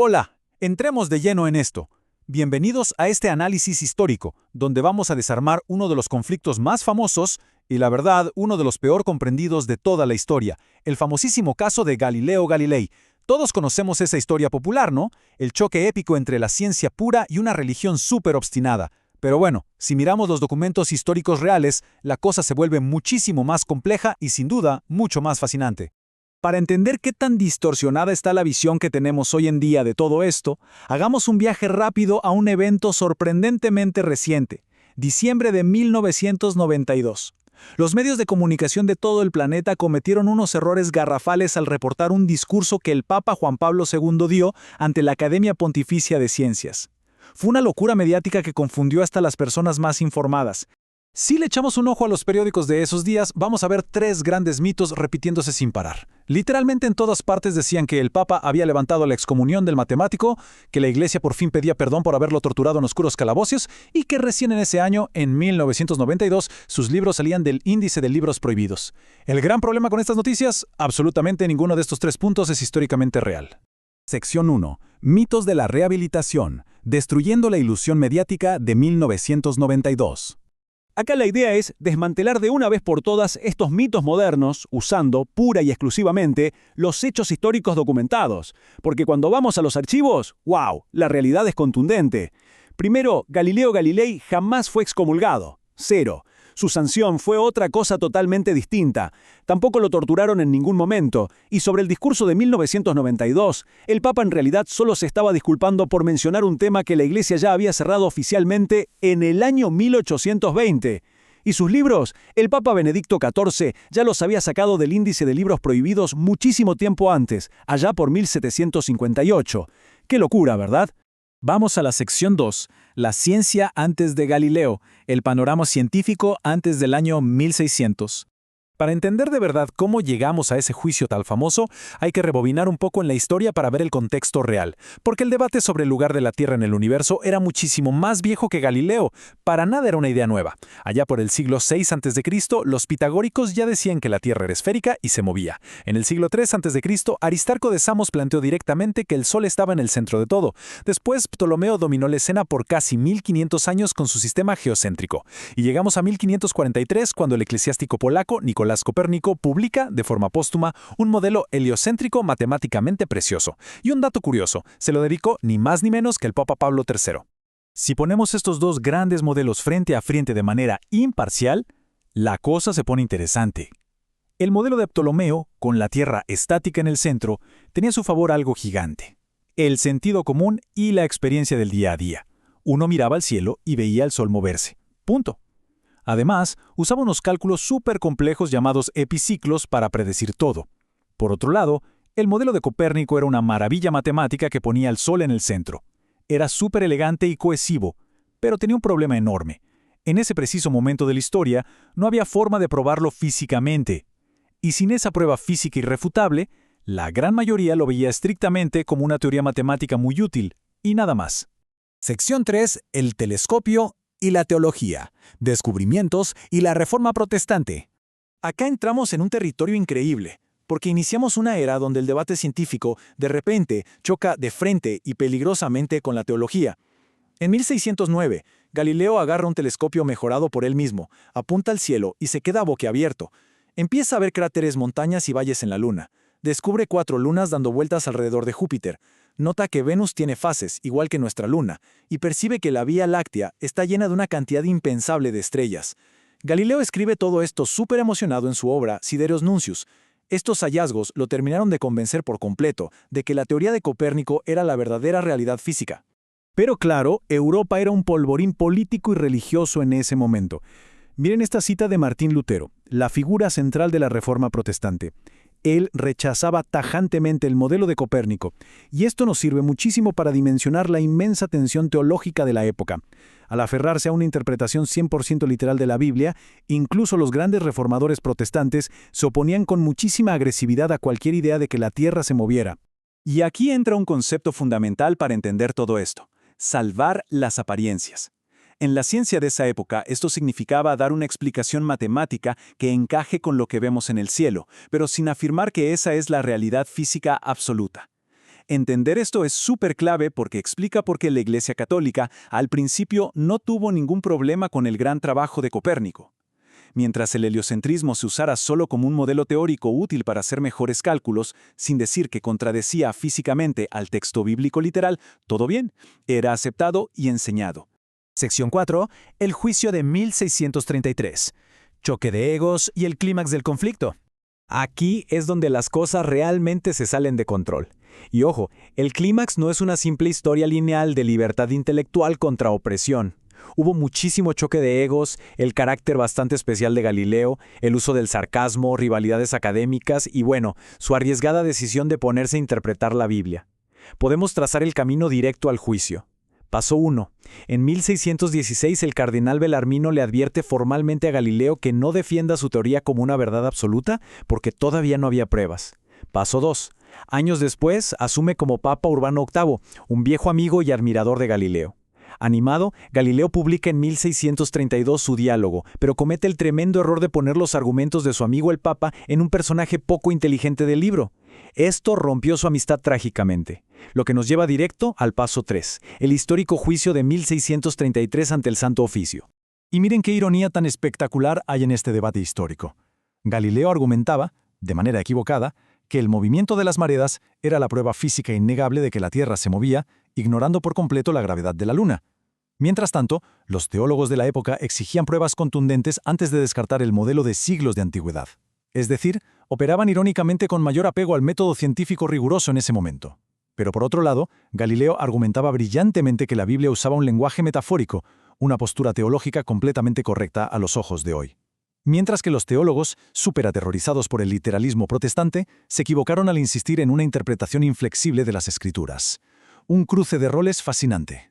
Hola, entremos de lleno en esto. Bienvenidos a este análisis histórico, donde vamos a desarmar uno de los conflictos más famosos y, la verdad, uno de los peor comprendidos de toda la historia, el famosísimo caso de Galileo Galilei. Todos conocemos esa historia popular, ¿no? El choque épico entre la ciencia pura y una religión súper obstinada. Pero bueno, si miramos los documentos históricos reales, la cosa se vuelve muchísimo más compleja y, sin duda, mucho más fascinante. Para entender qué tan distorsionada está la visión que tenemos hoy en día de todo esto, hagamos un viaje rápido a un evento sorprendentemente reciente, diciembre de 1992. Los medios de comunicación de todo el planeta cometieron unos errores garrafales al reportar un discurso que el Papa Juan Pablo II dio ante la Academia Pontificia de Ciencias. Fue una locura mediática que confundió hasta las personas más informadas. Si le echamos un ojo a los periódicos de esos días, vamos a ver tres grandes mitos repitiéndose sin parar. Literalmente en todas partes decían que el Papa había levantado la excomunión del matemático, que la Iglesia por fin pedía perdón por haberlo torturado en oscuros calabozos y que recién en ese año, en 1992, sus libros salían del índice de libros prohibidos. ¿El gran problema con estas noticias? Absolutamente ninguno de estos tres puntos es históricamente real. Sección 1. Mitos de la rehabilitación, destruyendo la ilusión mediática de 1992. Acá la idea es desmantelar de una vez por todas estos mitos modernos, usando, pura y exclusivamente, los hechos históricos documentados. Porque cuando vamos a los archivos, ¡wow!, la realidad es contundente. Primero, Galileo Galilei jamás fue excomulgado. Cero. Su sanción fue otra cosa totalmente distinta. Tampoco lo torturaron en ningún momento. Y sobre el discurso de 1992, el Papa en realidad solo se estaba disculpando por mencionar un tema que la Iglesia ya había cerrado oficialmente en el año 1820. Y sus libros, el Papa Benedicto XIV ya los había sacado del índice de libros prohibidos muchísimo tiempo antes, allá por 1758. ¡Qué locura!, ¿verdad? Vamos a la sección 2, la ciencia antes de Galileo, el panorama científico antes del año 1600. Para entender de verdad cómo llegamos a ese juicio tan famoso, hay que rebobinar un poco en la historia para ver el contexto real, porque el debate sobre el lugar de la Tierra en el universo era muchísimo más viejo que Galileo. Para nada era una idea nueva. Allá por el siglo VI a.C., los pitagóricos ya decían que la Tierra era esférica y se movía. En el siglo III a.C., Aristarco de Samos planteó directamente que el Sol estaba en el centro de todo. Después, Ptolomeo dominó la escena por casi 1500 años con su sistema geocéntrico. Y llegamos a 1543 cuando el eclesiástico polaco Nicolás Copérnico publica, de forma póstuma, un modelo heliocéntrico matemáticamente precioso. Y un dato curioso, se lo dedicó ni más ni menos que el Papa Pablo III. Si ponemos estos dos grandes modelos frente a frente de manera imparcial, la cosa se pone interesante. El modelo de Ptolomeo, con la Tierra estática en el centro, tenía a su favor algo gigante: el sentido común y la experiencia del día a día. Uno miraba al cielo y veía el Sol moverse. Punto. Además, usaba unos cálculos súper complejos llamados epiciclos para predecir todo. Por otro lado, el modelo de Copérnico era una maravilla matemática que ponía al Sol en el centro. Era súper elegante y cohesivo, pero tenía un problema enorme. En ese preciso momento de la historia, no había forma de probarlo físicamente. Y sin esa prueba física irrefutable, la gran mayoría lo veía estrictamente como una teoría matemática muy útil, y nada más. Sección 3. El telescopio y la teología, descubrimientos y la reforma protestante. Acá entramos en un territorio increíble, porque iniciamos una era donde el debate científico de repente choca de frente y peligrosamente con la teología. En 1609, Galileo agarra un telescopio mejorado por él mismo, apunta al cielo y se queda boquiabierto. Empieza a ver cráteres, montañas y valles en la Luna. Descubre 4 lunas dando vueltas alrededor de Júpiter. Nota que Venus tiene fases, igual que nuestra Luna, y percibe que la Vía Láctea está llena de una cantidad impensable de estrellas. Galileo escribe todo esto súper emocionado en su obra Sidereos Nuncius. Estos hallazgos lo terminaron de convencer por completo de que la teoría de Copérnico era la verdadera realidad física. Pero claro, Europa era un polvorín político y religioso en ese momento. Miren esta cita de Martín Lutero, la figura central de la Reforma Protestante. Él rechazaba tajantemente el modelo de Copérnico, y esto nos sirve muchísimo para dimensionar la inmensa tensión teológica de la época. Al aferrarse a una interpretación 100% literal de la Biblia, incluso los grandes reformadores protestantes se oponían con muchísima agresividad a cualquier idea de que la Tierra se moviera. Y aquí entra un concepto fundamental para entender todo esto: salvar las apariencias. En la ciencia de esa época, esto significaba dar una explicación matemática que encaje con lo que vemos en el cielo, pero sin afirmar que esa es la realidad física absoluta. Entender esto es súper clave porque explica por qué la Iglesia Católica al principio no tuvo ningún problema con el gran trabajo de Copérnico. Mientras el heliocentrismo se usara solo como un modelo teórico útil para hacer mejores cálculos, sin decir que contradecía físicamente al texto bíblico literal, todo bien, era aceptado y enseñado. Sección 4. El juicio de 1633. Choque de egos y el clímax del conflicto. Aquí es donde las cosas realmente se salen de control. Y ojo, el clímax no es una simple historia lineal de libertad intelectual contra opresión. Hubo muchísimo choque de egos, el carácter bastante especial de Galileo, el uso del sarcasmo, rivalidades académicas y bueno, su arriesgada decisión de ponerse a interpretar la Biblia. Podemos trazar el camino directo al juicio. Paso 1. En 1616 el cardenal Belarmino le advierte formalmente a Galileo que no defienda su teoría como una verdad absoluta porque todavía no había pruebas. Paso 2. Años después asume como Papa Urbano VIII, un viejo amigo y admirador de Galileo. Animado, Galileo publica en 1632 su diálogo, pero comete el tremendo error de poner los argumentos de su amigo el Papa en un personaje poco inteligente del libro. Esto rompió su amistad trágicamente, lo que nos lleva directo al paso 3, el histórico juicio de 1633 ante el Santo Oficio. Y miren qué ironía tan espectacular hay en este debate histórico. Galileo argumentaba, de manera equivocada, que el movimiento de las mareas era la prueba física innegable de que la Tierra se movía, ignorando por completo la gravedad de la Luna. Mientras tanto, los teólogos de la época exigían pruebas contundentes antes de descartar el modelo de siglos de antigüedad. Es decir, operaban irónicamente con mayor apego al método científico riguroso en ese momento. Pero por otro lado, Galileo argumentaba brillantemente que la Biblia usaba un lenguaje metafórico, una postura teológica completamente correcta a los ojos de hoy. Mientras que los teólogos, súper aterrorizados por el literalismo protestante, se equivocaron al insistir en una interpretación inflexible de las Escrituras. Un cruce de roles fascinante.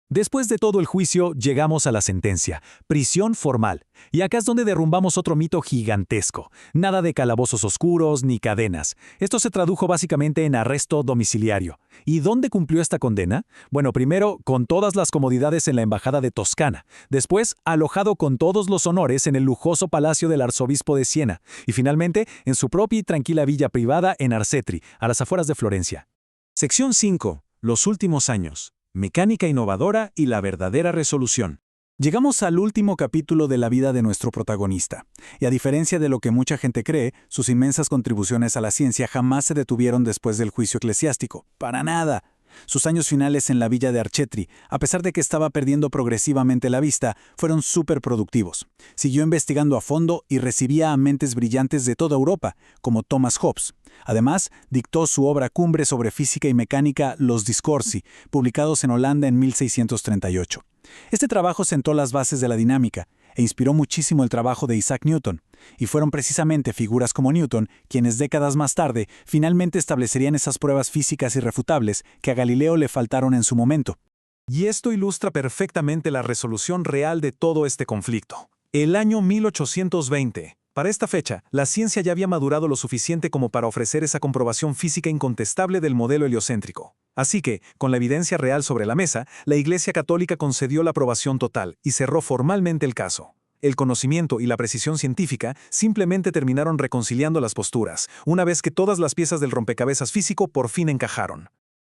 Después de todo el juicio, llegamos a la sentencia, prisión formal. Y acá es donde derrumbamos otro mito gigantesco. Nada de calabozos oscuros ni cadenas. Esto se tradujo básicamente en arresto domiciliario. ¿Y dónde cumplió esta condena? Bueno, primero, con todas las comodidades en la Embajada de Toscana. Después, alojado con todos los honores en el lujoso palacio del arzobispo de Siena. Y finalmente, en su propia y tranquila villa privada en Arcetri, a las afueras de Florencia. Sección 5. Los últimos años. Mecánica innovadora y la verdadera resolución. Llegamos al último capítulo de la vida de nuestro protagonista, y a diferencia de lo que mucha gente cree, sus inmensas contribuciones a la ciencia jamás se detuvieron después del juicio eclesiástico. ¡Para nada! Sus años finales en la villa de Arcetri, a pesar de que estaba perdiendo progresivamente la vista, fueron súper productivos. Siguió investigando a fondo y recibía a mentes brillantes de toda Europa, como Thomas Hobbes. Además, dictó su obra cumbre sobre física y mecánica Los Discorsi, publicados en Holanda en 1638. Este trabajo sentó las bases de la dinámica e inspiró muchísimo el trabajo de Isaac Newton, y fueron precisamente figuras como Newton quienes décadas más tarde finalmente establecerían esas pruebas físicas irrefutables que a Galileo le faltaron en su momento. Y esto ilustra perfectamente la resolución real de todo este conflicto. El año 1820. Para esta fecha, la ciencia ya había madurado lo suficiente como para ofrecer esa comprobación física incontestable del modelo heliocéntrico. Así que, con la evidencia real sobre la mesa, la Iglesia Católica concedió la aprobación total y cerró formalmente el caso. El conocimiento y la precisión científica simplemente terminaron reconciliando las posturas, una vez que todas las piezas del rompecabezas físico por fin encajaron.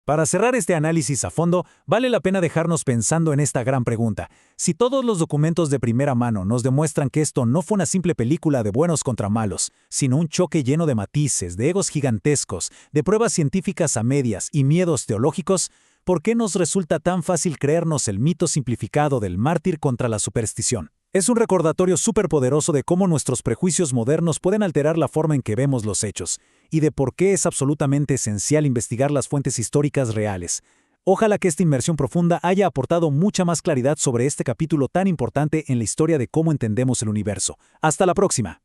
Para cerrar este análisis a fondo, vale la pena dejarnos pensando en esta gran pregunta. Si todos los documentos de primera mano nos demuestran que esto no fue una simple película de buenos contra malos, sino un choque lleno de matices, de egos gigantescos, de pruebas científicas a medias y miedos teológicos, ¿por qué nos resulta tan fácil creernos el mito simplificado del mártir contra la superstición? Es un recordatorio superpoderoso de cómo nuestros prejuicios modernos pueden alterar la forma en que vemos los hechos, y de por qué es absolutamente esencial investigar las fuentes históricas reales. Ojalá que esta inmersión profunda haya aportado mucha más claridad sobre este capítulo tan importante en la historia de cómo entendemos el universo. ¡Hasta la próxima!